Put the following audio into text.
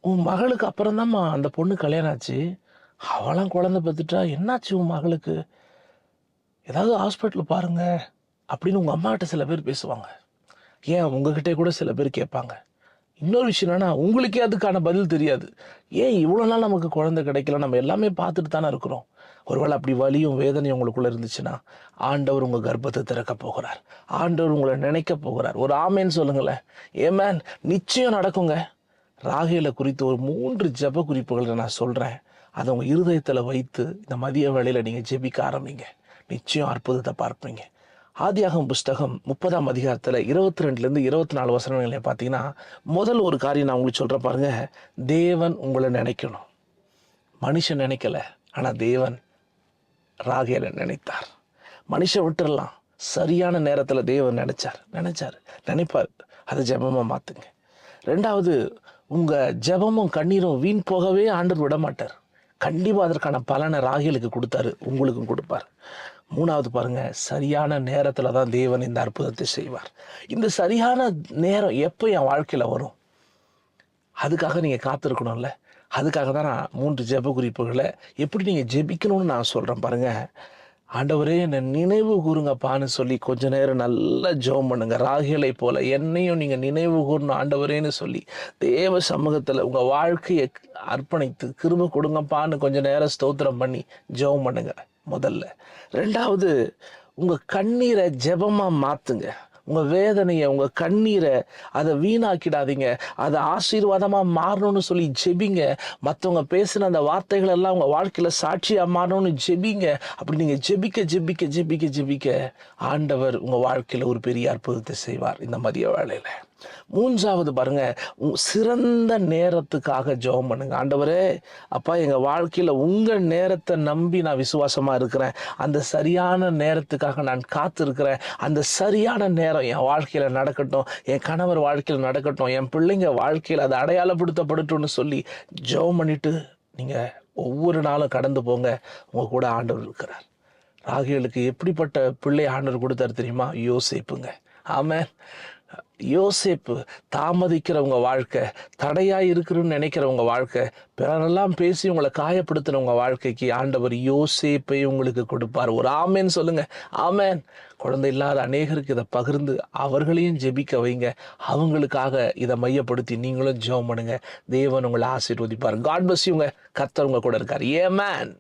உன் மகளுக்கு அப்புறம்தாம்மா அந்த பொண்ணு கல்யாணம் ஆச்சு. அவளாம் குழந்தை பெத்துட்டா. என்னாச்சு உன் மகளுக்கு? ஏதாவது ஹாஸ்பிட்டல் பாருங்க அப்படின்னு உங்கள் அம்மாகிட்ட சில பேர் பேசுவாங்க. ஏன் உங்ககிட்ட கூட சில பேர் கேட்பாங்க. இன்னொரு விஷயம் என்னன்னா, உங்களுக்கே அதுக்கான பதில் தெரியாது. ஏன் இவ்வளோ நாள் நமக்கு குழந்தை கிடைக்கல? நம்ம எல்லாமே பார்த்துட்டு தானே இருக்கிறோம். ஒருவேளை அப்படி வலியும் வேதனையும் உங்களுக்குள்ள இருந்துச்சுன்னா, ஆண்டவர் உங்கள் கர்ப்பத்தை திறக்க போகிறார். ஆண்டவர் உங்களை நினைக்க போகிறார். ஒரு ஆமேன்னு சொல்லுங்களேன். ஏமேன், நிச்சயம் நடக்குங்க. ராகேலை குறித்து ஒரு 3 ஜெப குறிப்புகளை நான் சொல்கிறேன். அதை உங்கள் இருதயத்தில் வைத்து இந்த மதிய வேளையில் நீங்கள் ஜெபிக்க ஆரம்பிங்க. நிச்சயம் அற்புதத்தை பார்ப்பீங்க. ஆதியாகமம் புஸ்தகம் 30ஆம் அதிகாரத்தில் 22லேருந்து 24 வசனங்களை பார்த்தீங்கன்னா, முதல் ஒரு காரியம் நான் உங்களுக்கு சொல்கிறேன் பாருங்க. தேவன் உங்களை நினைக்கணும். மனுஷன் நினைக்கல, ஆனால் தேவன் ராகேலை நினைத்தார். மனுஷன் விட்டுறலாம், சரியான நேரத்தில் தேவன் நினைப்பார். அதை ஜெபமாக மாற்றுங்க. ரெண்டாவது, உங்கள் ஜெபமும் கண்ணீரும் வீண் போகவே ஆண்டவர் விட மாட்டார். கண்டிப்பாக அதற்கான பலனை ராகேலுக்கு கொடுத்தாரு, உங்களுக்கும் கொடுப்பார். மூணாவது பாருங்க, சரியான நேரத்தில் தான் தேவன் இந்த அற்புதத்தை செய்வார். இந்த சரியான நேரம் எப்போ என் வாழ்க்கையில் வரும், அதுக்காக நீங்கள் காத்திருக்கணும்ல. அதுக்காக தான் நான் 3 ஜெப குறிப்புகளை எப்படி நீங்கள் ஜெபிக்கணும்னு நான் சொல்கிறேன் பாருங்கள். ஆண்டவரே என்னை நினைவு கூறுங்கப்பான்னு சொல்லி கொஞ்ச நேரம் நல்லா ஜெபம் பண்ணுங்க. ராகேலை போல என்னையும் நீங்கள் நினைவு கூறணும் ஆண்டவரேன்னு சொல்லி தேவ சமூகத்தில் உங்கள் வாழ்க்கையை அர்ப்பணித்து கிருபை கொடுங்கப்பான்னு கொஞ்ச நேரம் ஸ்தோத்திரம் பண்ணி ஜெபம் பண்ணுங்க முதல்ல. ரெண்டாவது, உங்கள் கண்ணீரை ஜெபமாக மாற்றுங்க. உங்கள் வேதனையை, உங்கள் கண்ணீரை அதை வீணாக்கிடாதீங்க. அதை ஆசீர்வாதமாக மாறணும்னு சொல்லி ஜெபிங்க. மற்றவங்க பேசின அந்த வார்த்தைகள் எல்லாம் உங்கள் வாழ்க்கையில் சாட்சியாக மாறணும்னு ஜெபிங்க. அப்படி நீங்கள் ஜெபிக்க ஆண்டவர் உங்கள் வாழ்க்கையில் ஒரு பெரிய அற்புதத்தை செய்வார் இந்த மதிய வேளையில். மூன்றாவது பாருங்க, சிறந்த நேரத்துக்காக ஜெபம் பண்ணுங்க. ஆண்டவரே அப்பா, எங்கள் வாழ்க்கையில் உங்கள் நேரத்தை நம்பி நான் விசுவாசமாக இருக்கிறேன். அந்த சரியான நேரத்துக்காக நான் காத்திருக்கிறேன். அந்த சரியான நேரம் என் வாழ்க்கையில் நடக்கட்டும், என் கணவர் வாழ்க்கையில் நடக்கட்டும், என் பிள்ளைங்க வாழ்க்கையில் அது அடையாளப்படுத்தப்படட்டும்னு சொல்லி ஜெபம் பண்ணிட்டு நீங்கள் ஒவ்வொரு நாளும் கடந்து போங்க. உங்கள் கூட ஆண்டவர் இருக்கிறார். ராகேலுக்கு எப்படிப்பட்ட பிள்ளை ஆண்டவர் கொடுத்தார் தெரியுமா? யோசேப்புங்க. ஆமென். யோசேப்பு, தாமதிக்கிறவங்க வாழ்க்கை, தடையாக இருக்குன்னு நினைக்கிறவங்க வாழ்க்கை, பிறரெல்லாம் பேசி உங்களை காயப்படுத்தினவங்க வாழ்க்கைக்கு ஆண்டவர் யோசேப்பை உங்களுக்கு கொடுப்பார். ஒரு ஆமேன் சொல்லுங்க. ஆமேன். குழந்தை இல்லாத அநேகருக்கு இதை பகிர்ந்து அவர்களையும் ஜெபிக்க வைங்க. அவங்களுக்காக இதை மையப்படுத்தி நீங்களும் ஜெபம் பண்ணுங்க. தேவன் உங்களை ஆசீர்வதிப்பார். காட் பிளஸ் யூங்க. கர்த்தர் உங்க கூட இருக்கார். ஏமேன்.